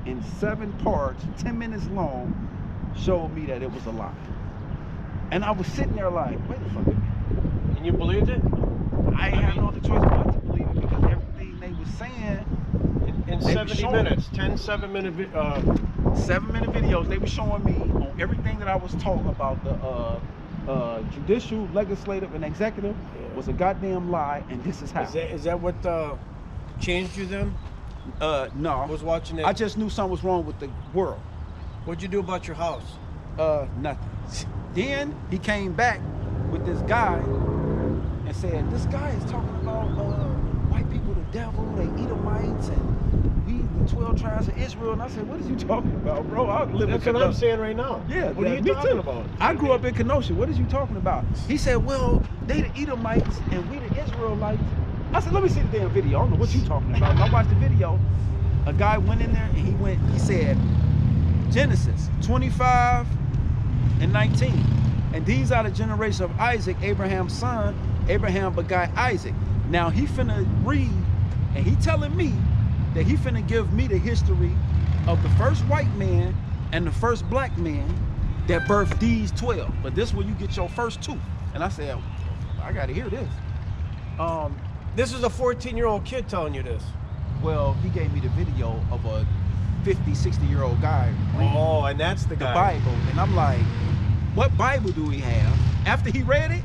in 7 parts, 10 minutes long, showed me that it was a lie. And I was sitting there like, wait a fucking minute. And you believed it? I had no other choice but to believe it because everything they were saying In they were 70 minutes, 10 7-minute 7-minute videos, they were showing me on everything that I was taught about the judicial, legislative, and executive was a goddamn lie, and this is how. Is that what changed you then? No. I was watching it. I just knew something was wrong with the world. What'd you do about your house? Nothing. Then he came back with this guy and said, this guy is talking about white people, the devil, they Edomites, and we, the 12 tribes of Israel. And I said, what are you talking about, bro? I live That's in what I'm saying right now. Yeah, what are you me talking too. about? I grew up in Kenosha. What is you talking about? He said, well, they the Edomites and we the Israelites. I said, let me see the damn video. I don't know what you talking about. And I watched the video. A guy went in there and he said, Genesis 25 and 19. And these are the generation of Isaac, Abraham's son. Abraham begot Isaac. Now he finna read, and he telling me that he finna give me the history of the first white man and the first black man that birthed these 12. But this is where you get your first 2. And I said, I gotta hear this. This is a 14-year-old kid telling you this. Well, he gave me the video of a 50, 60-year-old guy reading and that's the guy. Bible. And I'm like, what Bible do we have? After he read it,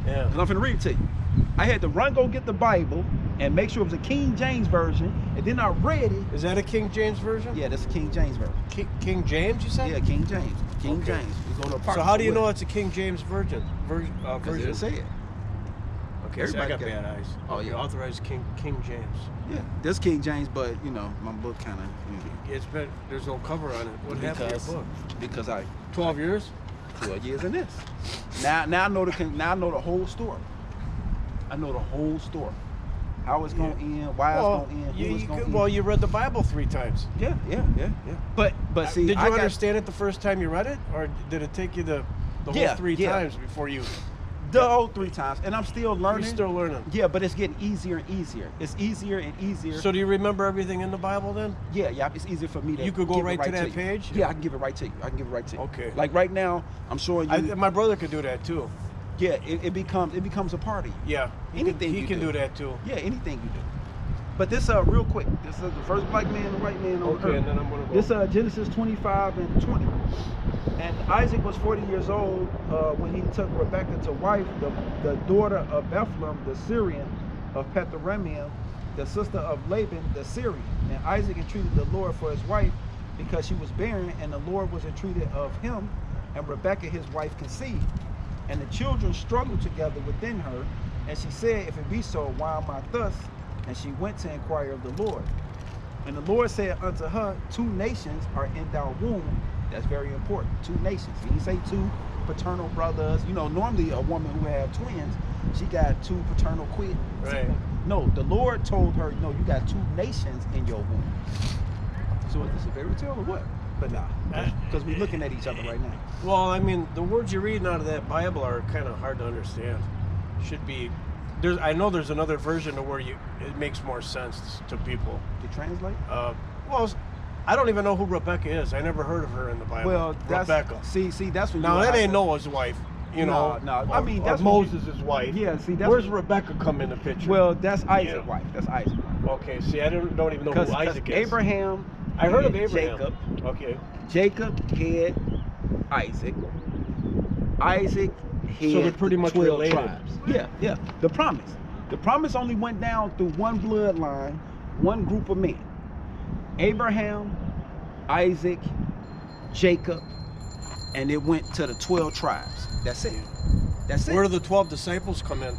Yeah. and I'm finna read it to you. I had to go get the Bible and make sure it was a King James version, and then I read it. Is that a King James version? Yeah, that's a King James version. King James, you said? Yeah, King James. King Okay. James. We go to So how do you know it's a King James version? Because it say it. Okay, so I Everybody got got bad it. eyes. Oh, yeah. You authorized King James. Yeah, this King James, but you know, my book kind of. It's been, there's no cover on it. What happened to your book? Because I 12 years? 12 years in this. Now I know the whole story. I know the whole story. How it's gonna end, why it's gonna end, who it's gonna end. Well, you read the Bible 3 times. Yeah. But see, did you understand it the first time you read it, or did it take you the whole 3 times before you? The whole 3 times, and I'm still learning. You're still learning. Yeah, but it's getting easier and easier. It's easier and easier. So do you remember everything in the Bible then? Yeah, it's easier for me to. You could go give right it to that you. page? Yeah, I can give it right to you. Okay. Like right now, I'm showing you. My brother could do that too. Yeah, it becomes a part of you. Yeah, he can do that too. Yeah, anything you do. But this real quick, this is the first black man and white man on earth. Okay, and then I'm gonna go. This Genesis 25 and 20. And Isaac was 40 years old when he took Rebekah to wife, the daughter of Bethlehem, the Syrian, of Petharamim, the sister of Laban, the Syrian. And Isaac entreated the Lord for his wife because she was barren, and the Lord was entreated of him, and Rebekah his wife conceived. And the children struggled together within her, and she said, if it be so, why am I thus? And she went to inquire of the Lord. And the Lord said unto her, 2 nations are in thy womb. That's very important. 2 nations. He didn't say 2 paternal brothers. You know, normally a woman who have twins, she got 2 paternal kids. Right. No, the Lord told her, no, you got 2 nations in your womb. So is this a fairy tale or what? But nah, because we're looking at each other right now. Well, I mean, the words you're reading out of that Bible are kind of hard to understand. Should be. I know there's another version of where it makes more sense to people. To translate? Well, I don't even know who Rebecca is. I never heard of her in the Bible. Well, that's Rebecca. See, that's when now that ain't Noah's wife. You know, no. I mean, that's Moses' wife. Yeah, see, that's where's Rebecca come in the picture? Well, that's Isaac's wife. That's Isaac's wife. Okay, see, I don't even know who Isaac is. Abraham. I heard of Abraham. Jacob. Okay. Jacob had Isaac. Isaac had so they're pretty much 12 related. tribes. Yeah. The promise only went down through one bloodline, one group of men. Abraham, Isaac, Jacob, and it went to the 12 tribes. That's it. Where do the 12 disciples come in?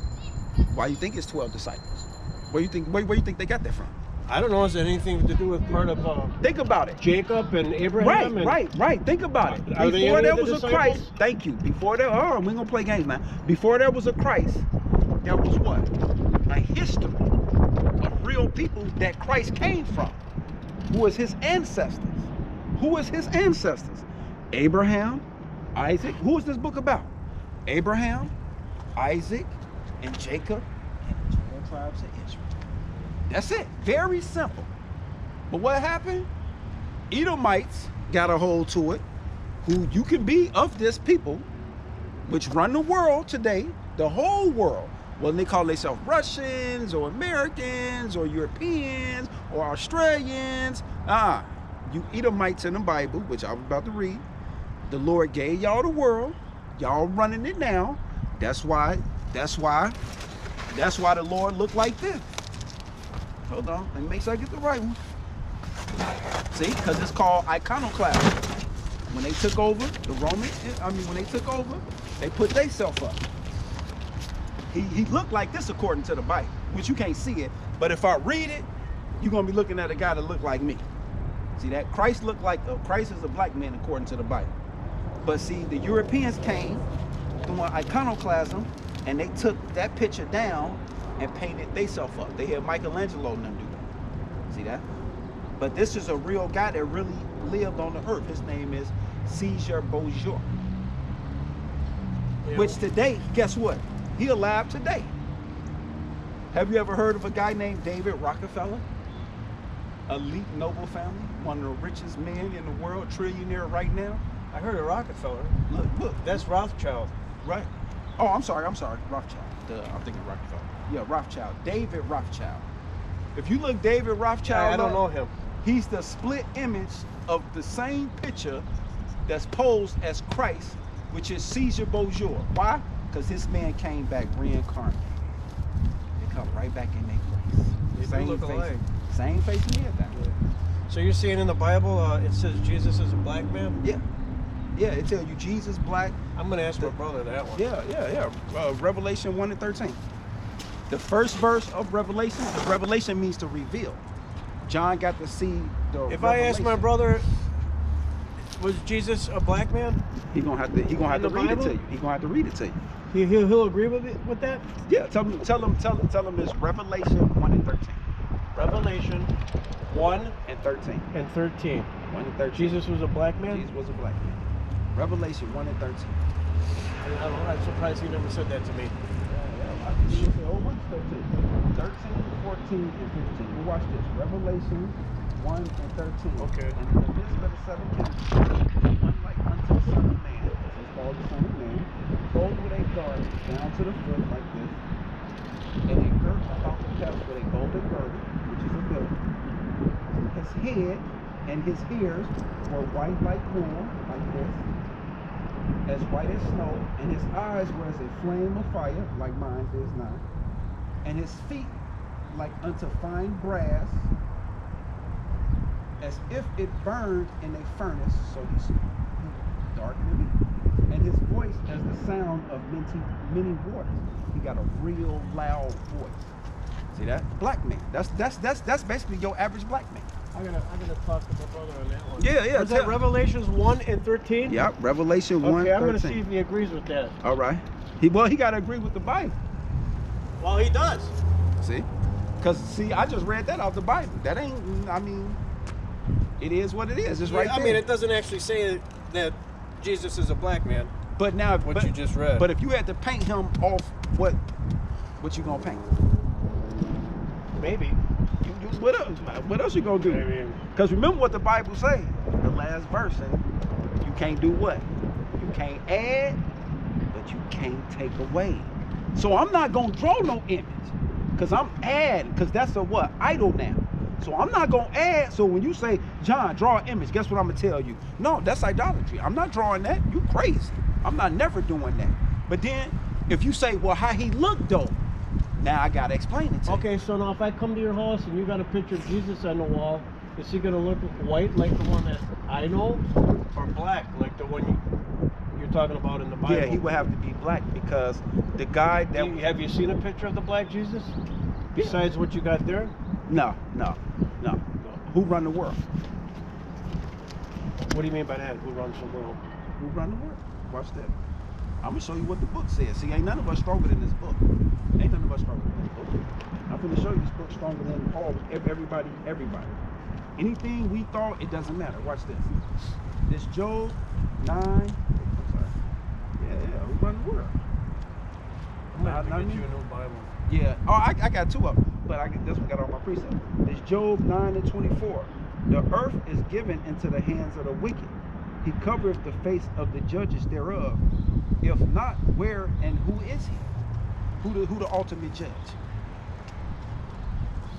Why you think it's 12 disciples? Where you think they got that from? I don't know. Is it anything to do with part of? Think about it. Jacob and Abraham. Right. Think about it. Are Before there was disciples? a Christ, thank you. Before there, we ain't gonna play games now. Before there was a Christ, there was what? A history of real people that Christ came from. Who was his ancestors? Abraham, Isaac. Who is this book about? Abraham, Isaac, and Jacob, and the 12 tribes of Israel. That's it. Very simple. But what happened? Edomites got a hold to it, who you can be of this people, which run the world today, the whole world. Well, they call themselves Russians or Americans or Europeans or Australians. You Edomites in the Bible, which I was about to read. The Lord gave y'all the world. Y'all running it now. That's why the Lord looked like this. Hold on, let me make sure I get the right one. See, because it's called iconoclasm. When they took over, when they took over, they put themselves up. He looked like this according to the Bible, which you can't see it, but if I read it, you're gonna be looking at a guy that looked like me. See that? Christ is a black man according to the Bible. But see, the Europeans came doing iconoclasm, and they took that picture down and painted themselves up. They had Michelangelo and them do that. See that? But this is a real guy that really lived on the earth. His name is Caesar Borgia. Yeah. Which today, guess what? He alive today. Have you ever heard of a guy named David Rockefeller? Elite noble family, one of the richest men in the world, trillionaire right now. I heard of Rockefeller. Look. That's Rothschild. Right. Oh, I'm sorry. Rothschild. I'm thinking Rockefeller. Yeah, Rothschild. David Rothschild. If you look David Rothschild I don't know him. He's the split image of the same picture that's posed as Christ, which is Caesar Borgia. Why? Because this man came back reincarnated. They come right back in their place. They do look alike. Same face and everything. Yeah. So you're saying in the Bible it says Jesus is a black man? Yeah. Yeah, it tells you Jesus black. I'm going to ask my brother that one. Yeah. Revelation 1 and 13. The first verse of Revelation, because Revelation means to reveal. John got to see the If I ask my brother, was Jesus a black man? He gonna have to read it to you. He gonna have to read it to you. He'll agree with that? Yeah, tell him it's Revelation 1 and 13. Revelation 1 and 13. And 13. 1 and 13. Jesus was a black man? Jesus was a black man. Revelation 1 and 13. I'm surprised he never said that to me. I can say a whole bunch of stuff to you. 13, 14, and 15. We'll watch this. Revelation 1 and 13. Okay. And in the midst of the seven kingdoms, one like unto the Son of Man, it's called the Son of Man, clothed with a garment down to the foot like this, and a girt about the chest with a golden girdle, which is a belt. His head and his ears were white like wool, like this, as white as snow, and his eyes were as a flame of fire, like mine is now, and his feet like unto fine brass, as if it burned in a furnace, so he's dark than me. And his voice as the sound of many waters. He got a real loud voice. See that? Black man. That's basically your average black man. I'm gonna talk to my brother on that one. Yeah. Was that Revelations 1 and 13? Yeah, Revelation 1 Okay, I'm 13. gonna see if he agrees with that. All right. He gotta agree with the Bible. Well, he does. See? Because, I just read that out the Bible. That ain't, it is what it is. It's right there. I mean, it doesn't actually say that Jesus is a black man. But now, what you just read. But if you had to paint him off, what you gonna paint? Maybe. What else you gonna do? Because remember what the Bible say, the last verse, and you can't do what? You can't add, but you can't take away. So I'm not gonna draw no image, because I'm adding, because that's a what? Idol now. So I'm not gonna add. So when you say, John, draw an image, guess what I'm gonna tell you? No, that's idolatry. I'm not drawing that. You crazy. I'm not never doing that. But then if you say, well, how he looked though, now I gotta explain it to you. Okay, so now if I come to your house and you got a picture of Jesus on the wall, is he gonna look white like the one that I know, or black like the one you're talking about in the Bible? Yeah, he would have to be black, because the guy that... Have you seen a picture of the black Jesus? Besides what you got there? No. Who run the world? What do you mean by that? Who runs the world? Who run the world? Watch that. I'm gonna show you what the book says. See, ain't none of us stronger than this book. Ain't none of us stronger than this book. I'm gonna show you this book stronger than all everybody. Anything we thought, it doesn't matter. Watch this. This Job 9. I'm sorry. Yeah. Who run the world? I'm gonna have to get you a new Bible. Yeah. Oh, I got two of them, but this one got all my precepts. This Job 9 and 24. The earth is given into the hands of the wicked. He covereth the face of the judges thereof. If not, where and who is he? Who the ultimate judge?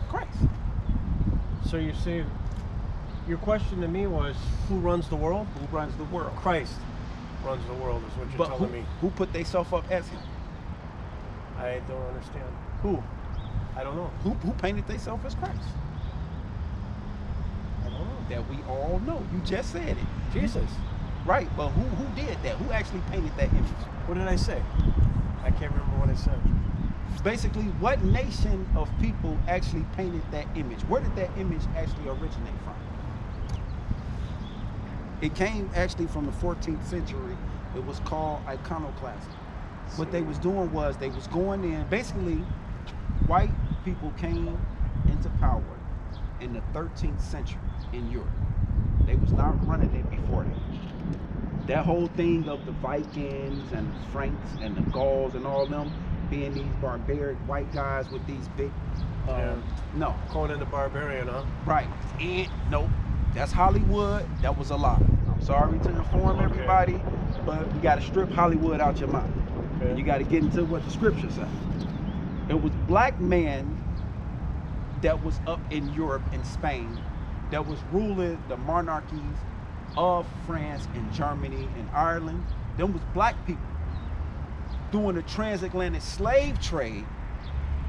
Christ. So you're saying, your question to me was, who runs the world? Who runs the world? Christ runs the world, is what you're telling me. Who put themselves up as him? I don't understand. Who? I don't know. Who painted themselves as Christ? I don't know. That we all know. You just said it. Jesus. Right, but who did that? Who actually painted that image? What did I say? I can't remember what I said. Basically, what nation of people actually painted that image? Where did that image actually originate from? It came actually from the 14th century. It was called iconoclasm. What they was doing was they was going in, basically, white people came into power in the 13th century in Europe. They was not running it before that. That whole thing of the Vikings and the Franks and the Gauls and all them being these barbaric white guys with these big, no. Conan the Barbarian, huh? Right. And nope. That's Hollywood. That was a lie. I'm sorry to inform everybody, but you got to strip Hollywood out your mind. Okay. And you got to get into what the scriptures say. It was black men that was up in Europe and Spain that was ruling the monarchies of France and Germany and Ireland. Them was black people doing the transatlantic slave trade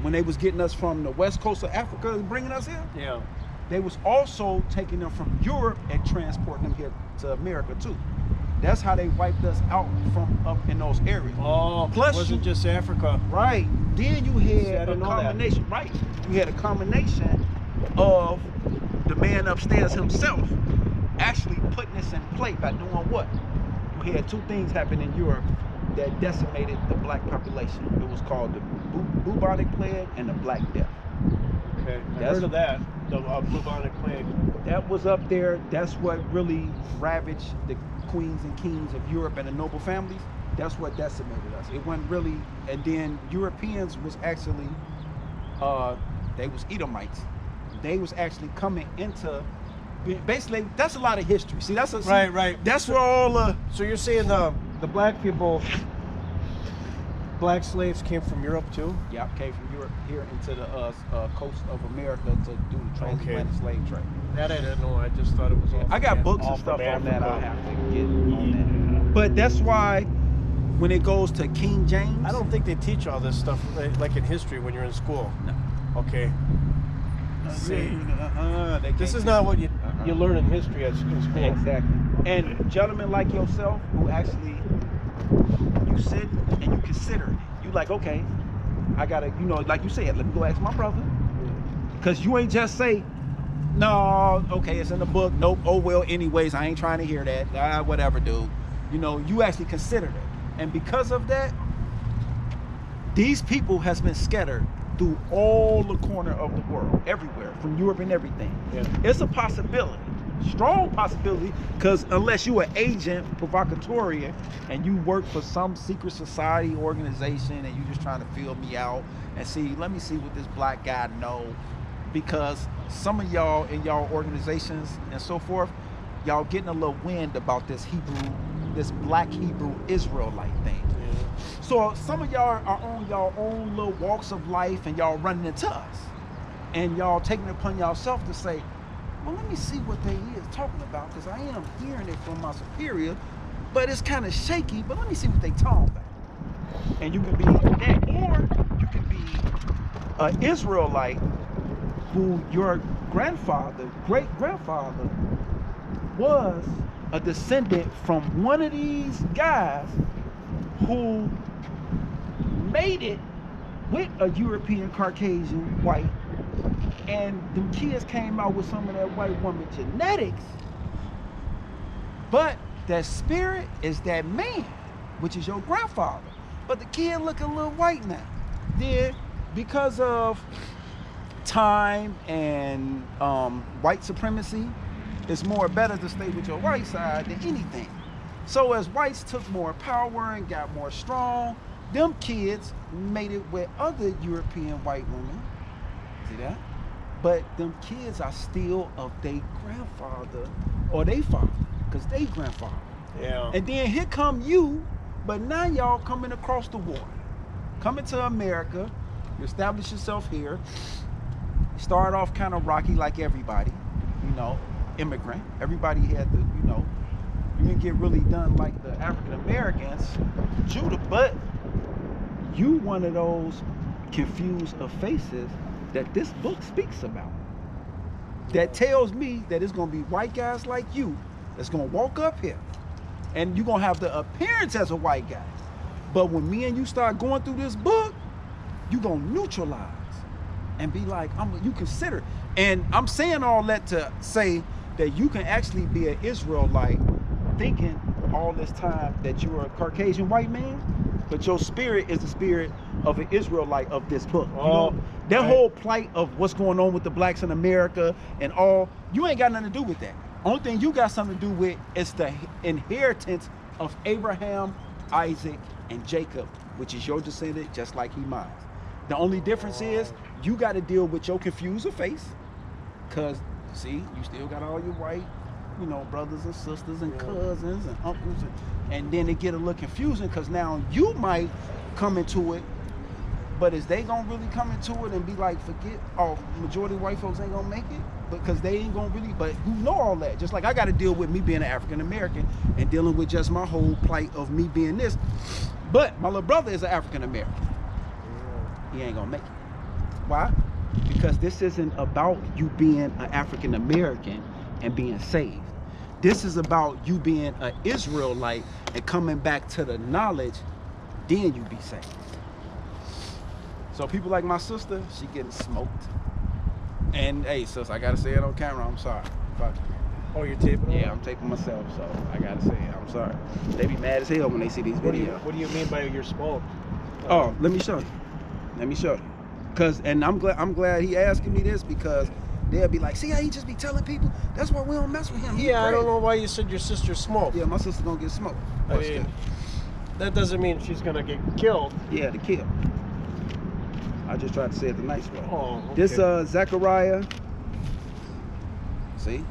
when they was getting us from the west coast of Africa and bringing us here. Yeah. They was also taking them from Europe and transporting them here to America too. That's how they wiped us out from up in those areas. Oh, plus it wasn't just Africa. Right. Then you had a know combination. That. Right. You had a combination of the man upstairs himself actually putting this in play by doing what? You had two things happen in Europe that decimated the black population. It was called the bubonic plague and the Black Death. Okay, I heard of that. The bubonic plague. That was up there. That's what really ravaged the queens and kings of Europe and the noble families. That's what decimated us. It wasn't really, and then Europeans was actually, they was Edomites. They was actually coming into, basically, that's a lot of history. See, that's a, right. That's where all So you're saying the black people, black slaves came from Europe too? Yeah, came from Europe here into the coast of America to do the transatlantic slave trade. That I didn't know. I just thought it was all. I got books and stuff on that. I have to get on that. But that's why when it goes to King James, I don't think they teach all this stuff like in history when you're in school. No. Okay. See, this is teach not what you learn in history in school. Exactly. And gentlemen like yourself who actually you sit and you consider it. You like, okay, I gotta, like you said, let me go ask my brother. Because you ain't just say, no, okay, it's in the book. Nope. Oh well. Anyways, I ain't trying to hear that. Whatever, dude. You actually considered it, and because of that, these people has been scattered through all the corner of the world, everywhere, from Europe and everything. Yeah. It's a possibility, strong possibility, because unless you an agent provocateur and you work for some secret society organization and you just trying to feel me out and see, let me see what this black guy know, because some of y'all in y'all organizations and so forth, y'all getting a little wind about this black Hebrew Israelite thing. Yeah. So some of y'all are on y'all own little walks of life and y'all running into us. And y'all taking it upon yourself to say, well, let me see what they is talking about, because I am hearing it from my superior, but it's kind of shaky, but let me see what they talking about. And you can be that, or you can be an Israelite who your great-grandfather was a descendant from one of these guys who made it with a European Caucasian white, and them kids came out with some of that white woman genetics, but that spirit is that man, which is your grandfather, but the kid look a little white now. Then because of time and white supremacy, it's more better to stay with your white side than anything. So as whites took more power and got more strong, them kids made it with other European white women. See that? but them kids are still of their grandfather or their father, because they grandfather. Yeah. And then here come you, but now y'all coming across the water, coming to America, you establish yourself here, start off kind of rocky like everybody, you know, immigrant. Everybody had to, you know, you didn't get really done like the African Americans, Judah, but you one of those confused of faces that this book speaks about. That tells me that it's gonna be white guys like you that's gonna walk up here, and you're gonna have the appearance as a white guy. But when me and you start going through this book, you gonna neutralize and be like, you consider. And I'm saying all that to say that you can actually be an Israelite thinking all this time that you are a Caucasian white man, but your spirit is the spirit of an Israelite of this book. You know, that whole plight of what's going on with the blacks in America and all, you ain't got nothing to do with that. Only thing you got something to do with is the inheritance of Abraham, Isaac, and Jacob, which is your descendant just like he mine. The only difference is you got to deal with your confused face, because see, you still got all your white, you know, brothers and sisters and cousins and uncles, and then it get a little confusing because now you might come into it, but is they gonna really come into it and be like, forget, majority of white folks ain't gonna make it because they ain't gonna really, but who know all that? Just like I got to deal with me being an African American and dealing with just my whole plight of me being this, but my little brother is an African American. He ain't gonna make it. Why? Because this isn't about you being an African American and being saved. This is about you being an Israelite and coming back to the knowledge, then you be saved. So people like my sister, she getting smoked. And hey, sis, I gotta say it on camera, I'm sorry. Fuck. Oh, you're taping? Yeah, I'm taping myself, so I gotta say it, I'm sorry. They be mad as hell when they see these videos. What do you mean by your smoke? Oh, let me show you. Let me show you. And I'm glad he asking me this, because they'll be like, see how he just be telling people? That's why we don't mess with him. He Yeah, I don't crazy. know why you said your sister smoked. Yeah, my sister gonna get smoked. I mean, that doesn't mean she's gonna get killed. Yeah, to kill. I just tried to say it the nice way. Oh, okay. This Zechariah, see,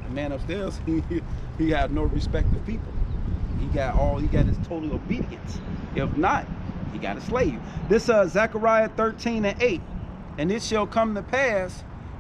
the man upstairs, he had no respect of people. He got his total obedience. If not, he got a slave. This Zechariah 13:8, and it shall come to pass